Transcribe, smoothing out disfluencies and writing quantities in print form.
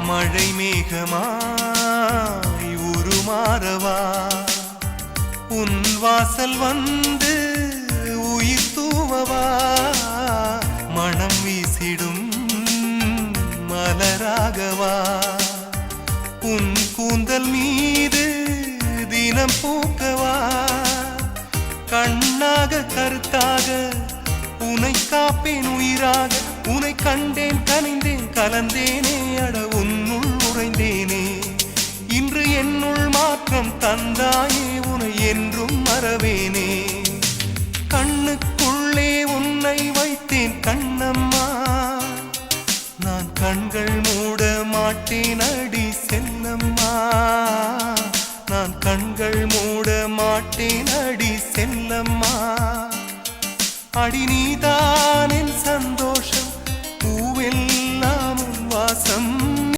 மழை மேகமாய் உருமாறவா உன் வாசல் வந்து உயிர் தூவவா மனம் வீசிடும் மலராகவா உன் கூந்தல் மீது தினம் பூக்கவா கண்ணாக கருத்தாக உனை காப்பேன் உயிராக உனை கண்டேன் கனிந்தேன் கலந்தேனே அட உன்னுள் உறைந்தேனே இன்று என்னுள் மாற்றம் தந்தாயே உனை என்றும் மறவேனே கண்ணுக்குள்ளே உன்னை வைத்தேன் கண்ணம்மா நான் கண்கள் மூட மாட்டேன் அடி செல்லம்மா நான் கண்கள் மூட மாட்டேன் அடி செல்லம்மா அடி நீதான் என் சந்தோஷம்